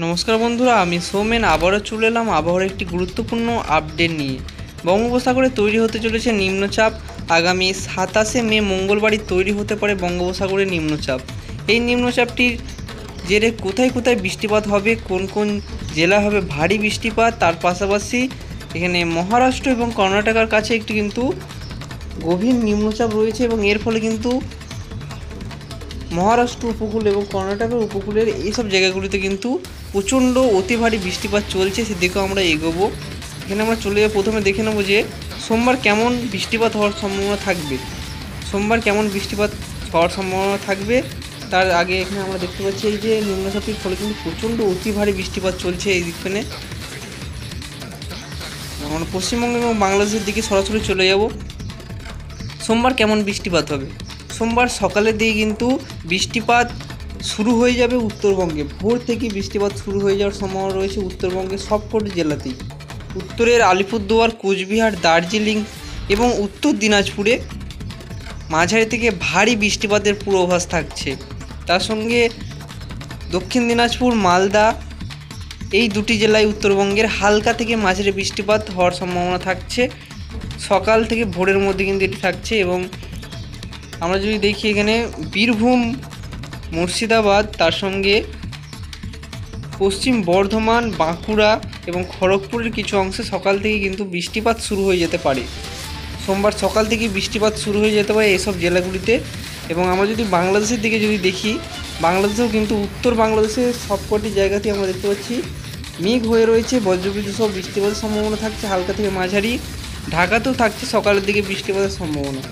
নমস্কার বন্ধুরা, আমি সৌমেন আবারও চলে এলাম আবহাওয়ার একটি গুরুত্বপূর্ণ আপডেট নিয়ে। বঙ্গোপসাগরে তৈরি হতে চলেছে নিম্নচাপ। আগামী 27শে মে মঙ্গলবারই তৈরি হতে পারে বঙ্গোপসাগরে নিম্নচাপ। এই নিম্নচাপটির জেরে কোথায় কোথায় বৃষ্টিপাত হবে, কোন কোন জেলা হবে ভারী বৃষ্টিপাত, তার পাশাপাশি এখানে মহারাষ্ট্র এবং কর্ণাটকের কাছে একটি কিন্তু গভীর নিম্নচাপ রয়েছে এবং এর ফলে কিন্তু মহারাষ্ট্র উপকূল এবং কর্ণাটকের উপকূলের এইসব জায়গাগুলিতে কিন্তু প্রচণ্ড অতি ভারী বৃষ্টিপাত চলছে। সেদিকেও আমরা এগোবো। এখানে আমরা চলে যাবো, প্রথমে দেখে নেবো যে সোমবার কেমন বৃষ্টিপাত হওয়ার সম্ভাবনা থাকবে। সোমবার কেমন বৃষ্টিপাত হওয়ার সম্ভাবনা থাকবে তার আগে এখানে আমরা দেখতে পাচ্ছি এই যে নিম্নচাপটির ফলে কিন্তু প্রচণ্ড অতি ভারী বৃষ্টিপাত চলছে এই দিকখানে। আমরা পশ্চিমবঙ্গ এবং বাংলাদেশের দিকে সরাসরি চলে যাব। সোমবার কেমন বৃষ্টিপাত হবে? সোমবার সকালের দিকে কিন্তু বৃষ্টিপাত শুরু হয়ে যাবে উত্তরবঙ্গে। ভোর থেকে বৃষ্টিপাত শুরু হয়ে যাওয়ার সম্ভাবনা রয়েছে উত্তরবঙ্গের সবকটি জেলাতেই। উত্তরের আলিপুরদুয়ার, কোচবিহার, দার্জিলিং এবং উত্তর দিনাজপুরে মাঝারি থেকে ভারী বৃষ্টিপাতের পূর্বাভাস থাকছে। তার সঙ্গে দক্ষিণ দিনাজপুর, মালদা এই দুটি জেলায় উত্তরবঙ্গের হালকা থেকে মাঝারি বৃষ্টিপাত হওয়ার সম্ভাবনা থাকছে। সকাল থেকে ভোরের মধ্যে কিন্তু এটি থাকছে। এবং আমরা যদি দেখি এখানে বীরভূম, মুর্শিদাবাদ, তার সঙ্গে পশ্চিম বর্ধমান, বাঁকুড়া এবং খড়গপুরের কিছু অংশে সকাল থেকে কিন্তু বৃষ্টিপাত শুরু হয়ে যেতে পারে। সোমবার সকাল থেকে বৃষ্টিপাত শুরু হয়ে যেতে পারে এইসব জেলাগুলিতে। এবং আমরা যদি বাংলাদেশের দিকে যদি দেখি, বাংলাদেশেও কিন্তু উত্তর বাংলাদেশের সবকটি জায়গাতেই আমরা দেখতে পাচ্ছি মেঘ হয়ে রয়েছে, বজ্রবিদ্যুৎ সহ বৃষ্টিপাতের সম্ভাবনা থাকছে হালকা থেকে মাঝারি। ঢাকাতেও থাকছে সকালের দিকে বৃষ্টিপাতের সম্ভাবনা।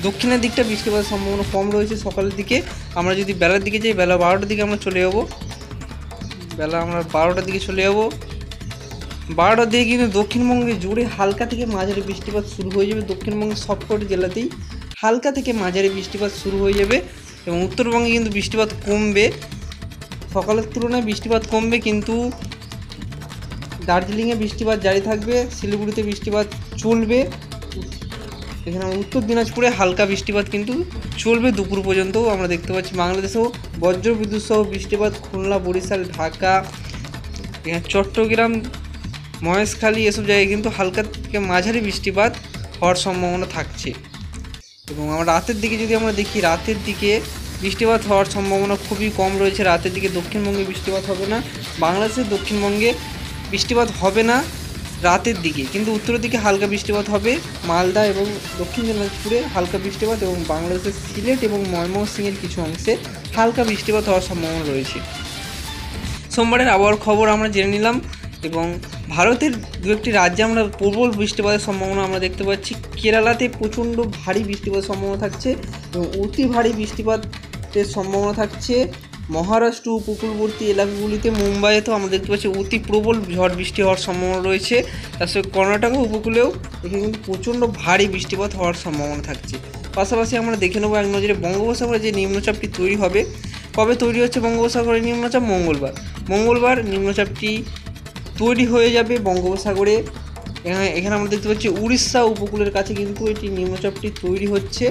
দক্ষিণের দিকটা বৃষ্টিপাতের সম্ভাবনা কম রয়েছে সকালের দিকে। আমরা যদি বেলার দিকে যাই, বেলা 12টার দিকে আমরা চলে যাব। আমরা 12টার দিকে চলে যাব। 12টার দিকে কিন্তু দক্ষিণবঙ্গে জুড়ে হালকা থেকে মাঝারি বৃষ্টিপাত শুরু হয়ে যাবে। দক্ষিণবঙ্গের সবকটি জেলাতেই হালকা থেকে মাঝারি বৃষ্টিপাত শুরু হয়ে যাবে এবং উত্তরবঙ্গে কিন্তু বৃষ্টিপাত কমবে। সকালের তুলনায় বৃষ্টিপাত কমবে, কিন্তু দার্জিলিংয়ে বৃষ্টিপাত জারি থাকবে, শিলিগুড়িতে বৃষ্টিপাত চলবে। এখানে উত্তর দিনাজপুরে হালকা বৃষ্টিপাত কিন্তু চলবে দুপুর পর্যন্তও আমরা দেখতে পাচ্ছি। বাংলাদেশেও বজ্রবিদ্যুৎ সহ বৃষ্টিপাত খুলনা, বরিশাল, ঢাকা, এখানে চট্টগ্রাম, মহেশখালী এসব জায়গায় কিন্তু হালকা থেকে মাঝারি বৃষ্টিপাত হওয়ার সম্ভাবনা থাকছে। এবং আমরা রাতের দিকে যদি আমরা দেখি, রাতের দিকে বৃষ্টিপাত হওয়ার সম্ভাবনা খুবই কম রয়েছে। রাতের দিকে দক্ষিণবঙ্গে বৃষ্টিপাত হবে না, বাংলাদেশের দক্ষিণবঙ্গে বৃষ্টিপাত হবে না রাতের দিকে, কিন্তু উত্তরের দিকে হালকা বৃষ্টিপাত হবে। মালদা এবং দক্ষিণ দিনাজপুরে হালকা বৃষ্টিপাত এবং বাংলাদেশের সিলেট এবং ময়মনসিংহের কিছু অংশে হালকা বৃষ্টিপাত হওয়ার সম্ভাবনা রয়েছে। সোমবারের আবহাওয়ার খবর আমরা জেনে নিলাম। এবং ভারতের দু একটি রাজ্যে আমরা প্রবল বৃষ্টিপাতের সম্ভাবনা আমরা দেখতে পাচ্ছি। কেরালাতে প্রচণ্ড ভারী বৃষ্টিপাতের সম্ভাবনা থাকছে এবং অতি ভারী বৃষ্টিপাতের সম্ভাবনা থাকছে মহারাষ্ট্র উপকূলবর্তী এলাকাগুলিতে। মুম্বাইতেও আমরা দেখতে পাচ্ছি অতি প্রবল ঝড় বৃষ্টি হওয়ার সম্ভাবনা রয়েছে। তার সঙ্গে কর্ণাটক উপকূলেও এখানে কিন্তু প্রচণ্ড ভারী বৃষ্টিপাত হওয়ার সম্ভাবনা থাকছে। পাশাপাশি আমরা দেখে নেবো এক নজরে বঙ্গোপসাগরে যে নিম্নচাপটি তৈরি হবে। কবে তৈরি হচ্ছে বঙ্গোপসাগরে নিম্নচাপ? মঙ্গলবার নিম্নচাপটি তৈরি হয়ে যাবে বঙ্গোপসাগরে। এখানে আমরা দেখতে পাচ্ছি উড়িষ্যা উপকূলের কাছে কিন্তু এটি নিম্নচাপটি তৈরি হচ্ছে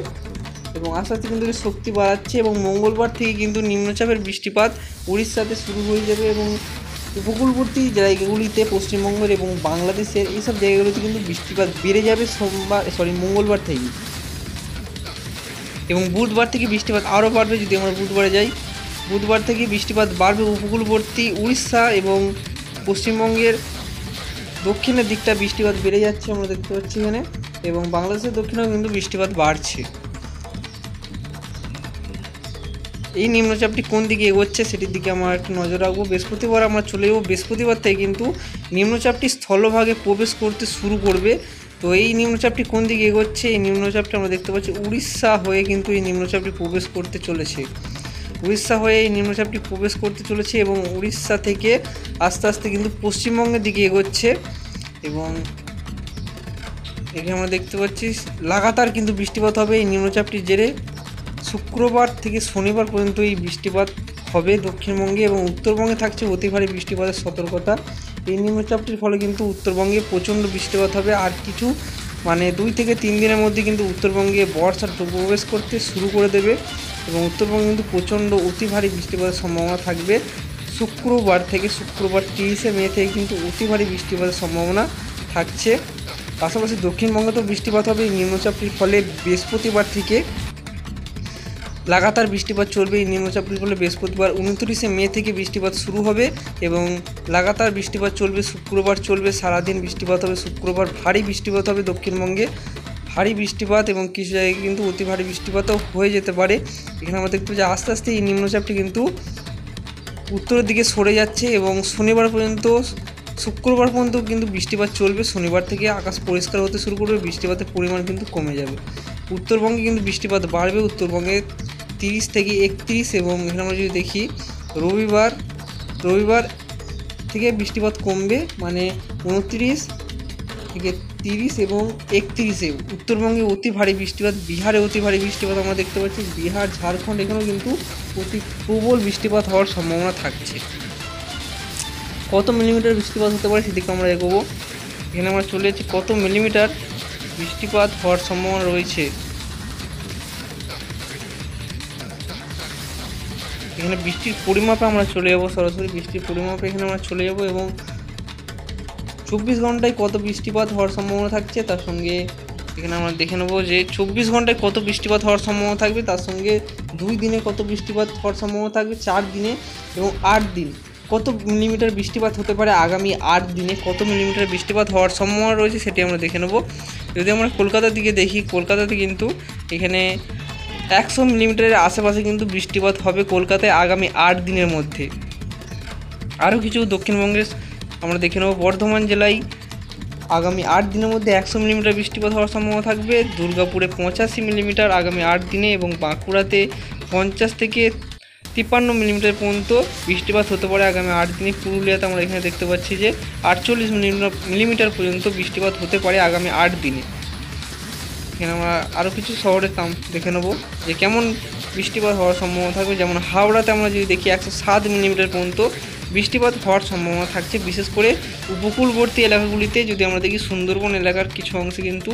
এবং আস্তে আস্তে কিন্তু শক্তি বাড়াচ্ছে। এবং মঙ্গলবার থেকে কিন্তু নিম্নচাপের বৃষ্টিপাত উড়িষ্যাতে শুরু হয়ে যাবে এবং উপকূলবর্তী জায়গাগুলিতে পশ্চিমবঙ্গের এবং বাংলাদেশের এইসব জায়গাগুলিতে কিন্তু বৃষ্টিপাত বেড়ে যাবে মঙ্গলবার থেকে। এবং বুধবার থেকে বৃষ্টিপাত আরও বাড়বে। যদি আমরা বুধবারে যাই, বুধবার থেকে বৃষ্টিপাত বাড়বে উপকূলবর্তী উড়িষ্যা এবং পশ্চিমবঙ্গের দক্ষিণের দিকটা বৃষ্টিপাত বেড়ে যাচ্ছে আমরা দেখতে পাচ্ছি এখানে। এবং বাংলাদেশের দক্ষিণেও কিন্তু বৃষ্টিপাত বাড়ছে। এই নিম্নচাপটি কোন দিকে এগোচ্ছে সেটির দিকে আমরা একটু নজর রাখবো। বৃহস্পতিবার আমরা চলে যাবো। বৃহস্পতিবার থেকে কিন্তু নিম্নচাপটি স্থলভাগে প্রবেশ করতে শুরু করবে। তো এই নিম্নচাপটি কোন দিকে এগোচ্ছে? এই নিম্নচাপটি আমরা দেখতে পাচ্ছি উড়িষ্যা হয়ে কিন্তু এই নিম্নচাপটি প্রবেশ করতে চলেছে। উড়িষ্যা হয়ে এই নিম্নচাপটি প্রবেশ করতে চলেছে এবং উড়িষ্যা থেকে আস্তে আস্তে কিন্তু পশ্চিমবঙ্গের দিকে এগোচ্ছে। এবং এখানে আমরা দেখতে পাচ্ছি লাগাতার কিন্তু বৃষ্টিপাত হবে এই নিম্নচাপটির জেরে। শুক্রবার থেকে শনিবার পর্যন্ত এই বৃষ্টিপাত হবে দক্ষিণবঙ্গে এবং উত্তরবঙ্গে থাকছে অতি ভারী বৃষ্টিপাতের সতর্কতা। এই নিম্নচাপটির ফলে কিন্তু উত্তরবঙ্গে প্রচণ্ড বৃষ্টিপাত হবে। আর কিছু 2 থেকে 3 দিনের মধ্যে কিন্তু উত্তরবঙ্গে বর্ষা প্রবেশ করতে শুরু করে দেবে এবং উত্তরবঙ্গে কিন্তু প্রচণ্ড অতি ভারী বৃষ্টিপাতের সম্ভাবনা থাকবে শুক্রবার 30শে মে থেকে কিন্তু অতি ভারী বৃষ্টিপাতের সম্ভাবনা থাকছে। পাশাপাশি দক্ষিণবঙ্গেতেও বৃষ্টিপাত হবে। এই নিম্নচাপটির ফলে বৃহস্পতিবার থেকে লাগাতার বৃষ্টিপাত চলবে। এই নিম্নচাপটির ফলে বৃহস্পতিবার 29শে মে থেকে বৃষ্টিপাত শুরু হবে এবং লাগাতার বৃষ্টিপাত চলবে। শুক্রবার চলবে, সারাদিন বৃষ্টিপাত হবে। শুক্রবার ভারী বৃষ্টিপাত হবে দক্ষিণবঙ্গে, ভারী বৃষ্টিপাত এবং কিছু জায়গায় কিন্তু অতি ভারী বৃষ্টিপাতও হয়ে যেতে পারে। এখানে আমরা দেখতে পাচ্ছি আস্তে আস্তে এই নিম্নচাপটি কিন্তু উত্তরের দিকে সরে যাচ্ছে এবং শনিবার পর্যন্ত, শুক্রবার পর্যন্ত কিন্তু বৃষ্টিপাত চলবে। শনিবার থেকে আকাশ পরিষ্কার হতে শুরু করবে, বৃষ্টিপাতের পরিমাণ কিন্তু কমে যাবে। উত্তরবঙ্গে কিন্তু বৃষ্টিপাত বাড়বে, উত্তরবঙ্গে 30 থেকে 31 এবং এখানে আমরা যদি দেখি রবিবার থেকে বৃষ্টিপাত কমবে, মানে 29 থেকে 30 এবং 31-এ উত্তরবঙ্গে অতি ভারী বৃষ্টিপাত, বিহারে অতি ভারী বৃষ্টিপাত আমরা দেখতে পাচ্ছি। বিহার, ঝাড়খণ্ড এখানেও কিন্তু অতি প্রবল বৃষ্টিপাত হওয়ার সম্ভাবনা থাকছে। কত মিলিমিটার বৃষ্টিপাত হতে পারে সেদিকে আমরা এগোবো। এখানে আমরা চলে যাচ্ছি কত মিলিমিটার বৃষ্টিপাত হওয়ার সম্ভাবনা রয়েছে। এখানে বৃষ্টির পরিমাপে আমরা চলে যাবো, সরাসরি বৃষ্টির পরিমাপে এখানে আমরা চলে যাব এবং 24 ঘন্টায় কত বৃষ্টিপাত হওয়ার সম্ভাবনা থাকছে তার সঙ্গে এখানে আমরা দেখে নেব যে 24 ঘন্টায় কত বৃষ্টিপাত হওয়ার সম্ভাবনা থাকবে, তার সঙ্গে 2 দিনে কত বৃষ্টিপাত হওয়ার সম্ভাবনা থাকবে, 4 দিনে এবং 8 দিন কত মিলিমিটার বৃষ্টিপাত হতে পারে। আগামী 8 দিনে কত মিলিমিটার বৃষ্টিপাত হওয়ার সম্ভাবনা রয়েছে সেটি আমরা দেখে নেব। যদি আমরা কলকাতার দিকে দেখি, কলকাতাতে কিন্তু এখানে 100 মিলিমিটারের আশেপাশে কিন্তু বৃষ্টিপাত হবে কলকাতায় আগামী 8 দিনের মধ্যে। আরও কিছু দক্ষিণবঙ্গের আমরা দেখে নেব। বর্ধমান জেলায় আগামী 8 দিনের মধ্যে 100 মিলিমিটার বৃষ্টিপাত হওয়ার সম্ভাবনা থাকবে। দুর্গাপুরে 85 মিলিমিটার আগামী 8 দিনে এবং বাঁকুড়াতে 50 থেকে 53 মিলিমিটার পর্যন্ত বৃষ্টিপাত হতে পারে আগামী 8 দিনে। পুরুলিয়াতে আমরা এখানে দেখতে পাচ্ছি যে 48 মিলিমিটার পর্যন্ত বৃষ্টিপাত হতে পারে আগামী 8 দিনে। এখানে আমরা আরও কিছু শহরের নাম দেখে নেব যে কেমন বৃষ্টিপাত হওয়ার সম্ভাবনা থাকবে। যেমন হাওড়াতে আমরা যদি দেখি 107 মিলিমিটার পর্যন্ত বৃষ্টিপাত হওয়ার সম্ভাবনা থাকছে। বিশেষ করে উপকূলবর্তী এলাকাগুলিতে যদি আমরা দেখি, সুন্দরবন এলাকার কিছু অংশে কিন্তু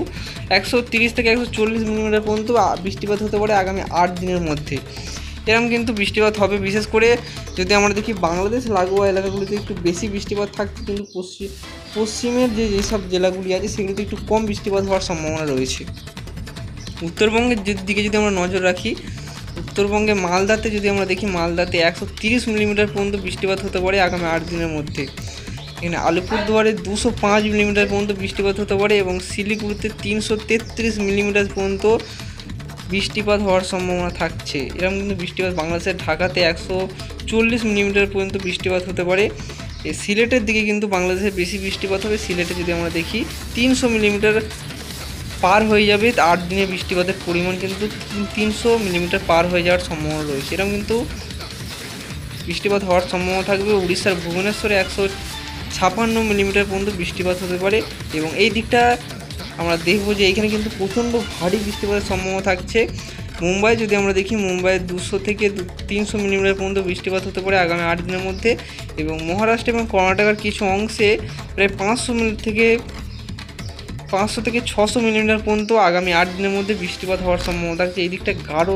130 থেকে 140 মিলিমিটার পর্যন্ত বৃষ্টিপাত হতে পারে আগামী 8 দিনের মধ্যে। এরকম কিন্তু বৃষ্টিপাত হবে। বিশেষ করে যদি আমরা দেখি বাংলাদেশ লাগোয়া এলাকাগুলিতে একটু বেশি বৃষ্টিপাত থাকছে, কিন্তু পশ্চিমের যেসব জেলাগুলি আছে সেগুলিতে একটু কম বৃষ্টিপাত হওয়ার সম্ভাবনা রয়েছে। উত্তরবঙ্গের দিকে যদি আমরা নজর রাখি, উত্তরবঙ্গে মালদাতে যদি আমরা দেখি, মালদাতে 130 মিলিমিটার পর্যন্ত বৃষ্টিপাত হতে পারে আগামী 8 দিনের মধ্যে। এখানে আলিপুরদুয়ারে 205 মিলিমিটার পর্যন্ত বৃষ্টিপাত হতে পারে এবং শিলিগুড়িতে 333 মিলিমিটার পর্যন্ত বৃষ্টিপাত হওয়ার সম্ভাবনা থাকছে। এরকম কিন্তু বৃষ্টিপাত বাংলাদেশের ঢাকাতে 140 মিলিমিটার পর্যন্ত বৃষ্টিপাত হতে পারে। এই সিলেটের দিকে কিন্তু বাংলাদেশের বেশি বৃষ্টিপাত হবে। সিলেটে যদি আমরা দেখি 300 মিলিমিটার পার হয়ে যাবে 8 দিনে, বৃষ্টিপাতের পরিমাণ কিন্তু 300 মিলিমিটার পার হয়ে যাওয়ার সম্ভাবনা রয়েছে। এরকম কিন্তু বৃষ্টিপাত হওয়ার সম্ভাবনা থাকবে। উড়িষ্যার ভুবনেশ্বরে 156 মিলিমিটার পর্যন্ত বৃষ্টিপাত হতে পারে এবং এই দিকটা আমরা দেখব যে এখানে কিন্তু প্রচণ্ড ভারী বৃষ্টিপাতের সম্ভাবনা থাকছে। মুম্বাই যদি আমরা দেখি, মুম্বাইয়ে 200 থেকে 300 মিলিমিটার পর্যন্ত বৃষ্টিপাত হতে পারে আগামী 8 দিনের মধ্যে এবং মহারাষ্ট্র এবং কর্ণাটকের কিছু অংশে প্রায় 500 থেকে 600 মিলিমিটার পর্যন্ত আগামী 8 দিনের মধ্যে বৃষ্টিপাত হওয়ার সম্ভাবনা থাকছে। এই দিকটা গাঢ়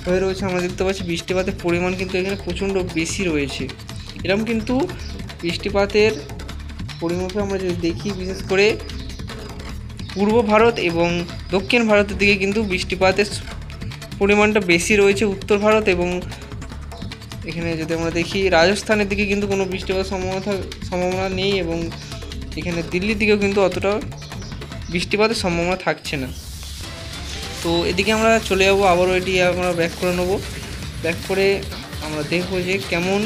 হয়ে রয়েছে, আমরা দেখতে পাচ্ছি বৃষ্টিপাতের পরিমাণ কিন্তু এখানে প্রচণ্ড বেশি রয়েছে। এরকম কিন্তু বৃষ্টিপাতের পরিমাপে আমরা যদি দেখি, বিশেষ করে পূর্ব ভারত এবং দক্ষিণ ভারতের দিকে কিন্তু বৃষ্টিপাতের পরিমাণটা বেশি রয়েছে। উত্তর ভারত এবং এখানে যদি আমরা দেখি রাজস্থানের দিকে কিন্তু কোনো বৃষ্টিপাতের সম্ভাবনা নেই এবং এখানে দিল্লির দিকেও কিন্তু অতটা বৃষ্টিপাতের সম্ভাবনা থাকছে না। তো এদিকে আমরা চলে যাবো, আবারও এটি আমরা ব্যাক করে নেব। ব্যাক করে আমরা দেখবো যে কেমন,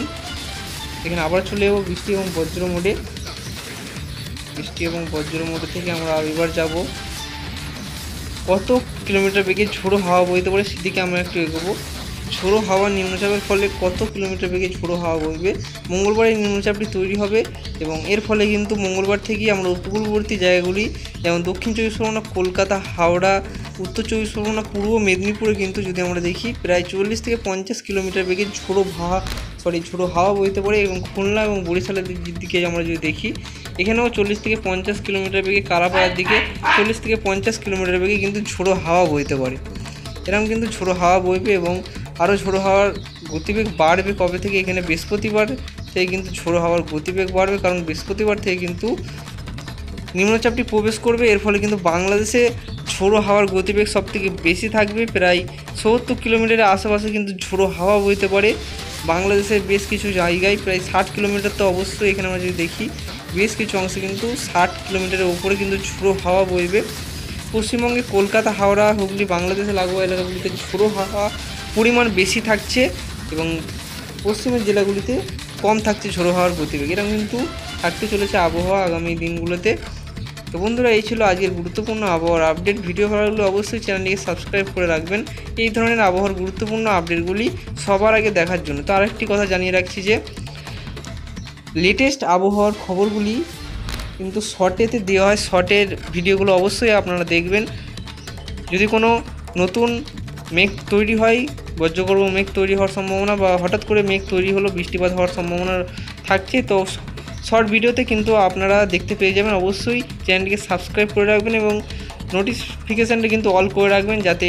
এখানে আবার চলে যাবো বৃষ্টি এবং বজ্র মোডে। বৃষ্টি এবং বজ্র মোডে থেকে আমরা এবার যাব কত কিলোমিটার বেগে ঝোড়ো হাওয়া বইতে পারে সেদিকে আমরা একটু এগোবো। ঝোড়ো হাওয়া নিম্নচাপের ফলে কত কিলোমিটার বেগে ঝোড়ো হাওয়া বইবে। মঙ্গলবার এই নিম্নচাপটি তৈরি হবে এবং এর ফলে কিন্তু মঙ্গলবার থেকেই আমরা উপকূলবর্তী জায়গাগুলি যেমন দক্ষিণ 24 পরগনা, কলকাতা, হাওড়া, উত্তর 24 পরগনা, পূর্ব মেদিনীপুরে কিন্তু যদি আমরা দেখি প্রায় 40 থেকে 50 কিলোমিটার বেগে ঝোড়ো হাওয়া বইতে পারে এবং খুলনা এবং বরিশালের দিকে আমরা যদি দেখি এখানেও 40 থেকে 50 কিলোমিটার বেগে, কারাপাড়ার দিকে 40 থেকে 50 কিলোমিটার বেগে কিন্তু ঝোড়ো হাওয়া বইতে পারে। এরকম কিন্তু ঝোড়ো হাওয়া বইবে এবং আরও ঝোড়ো হাওয়ার গতিবেগ বাড়বে কবে থেকে, এখানে বৃহস্পতিবার থেকে কিন্তু ঝোড়ো হাওয়ার গতিবেগ বাড়বে, কারণ বৃহস্পতিবার থেকে কিন্তু নিম্নচাপটি প্রবেশ করবে। এর ফলে কিন্তু বাংলাদেশে ঝোড়ো হাওয়ার গতিবেগ সবথেকে বেশি থাকবে, প্রায় 70 কিলোমিটারের আশেপাশে কিন্তু ঝোড়ো হাওয়া বইতে পারে। বাংলাদেশের বেশ কিছু জায়গায় প্রায় 60 কিলোমিটার তো অবশ্যই, এখানে আমরা যদি দেখি বেশ কিছু অংশে কিন্তু 60 কিলোমিটারের উপরে কিন্তু ঝোড়ো হাওয়া বইবে। পশ্চিমবঙ্গে কলকাতা, হাওড়া, হুগলি, বাংলাদেশে লাগোয়া এলাকাগুলিতে ঝোড়ো হাওয়া পরিমাণ বেশি থাকছে এবং পশ্চিমের জেলাগুলিতে কম থাকছে ঝোড়ো হাওয়ার গতিবেগ। এরকম কিন্তু থাকতে চলেছে আবহাওয়া আগামী দিনগুলোতে। তো বন্ধুরা, এই ছিল আজকের গুরুত্বপূর্ণ আবহাওয়ার আপডেট। ভিডিও ভালো লাগলে অবশ্যই চ্যানেলটিকে সাবস্ক্রাইব করে রাখবেন এই ধরনের আবহাওয়ার গুরুত্বপূর্ণ আপডেটগুলি সবার আগে দেখার জন্য। তো আরেকটি কথা জানিয়ে রাখছি যে লেটেস্ট আবহাওয়ার খবরগুলি কিন্তু শর্টেতে দেওয়া হয়, শর্টের ভিডিওগুলো অবশ্যই আপনারা দেখবেন। যদি কোনো নতুন মেঘ তৈরি হয়, বজ্রগর্ভ মেঘ তৈরি হওয়ার সম্ভাবনা বা হঠাৎ করে মেঘ তৈরি হলো, বৃষ্টিপাত হওয়ার সম্ভাবনা থাকছে, তো শর্ট ভিডিওতে কিন্তু আপনারা দেখতে পেয়ে যাবেন। অবশ্যই চ্যানেলটিকে সাবস্ক্রাইব করে রাখবেন এবং নোটিফিকেশানটা কিন্তু অল করে রাখবেন, যাতে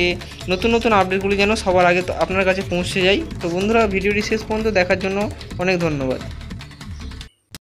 নতুন নতুন আপডেটগুলি যেন সবার আগে আপনার কাছে পৌঁছে যায়। তো বন্ধুরা, ভিডিওটি শেষ পর্যন্ত দেখার জন্য অনেক ধন্যবাদ।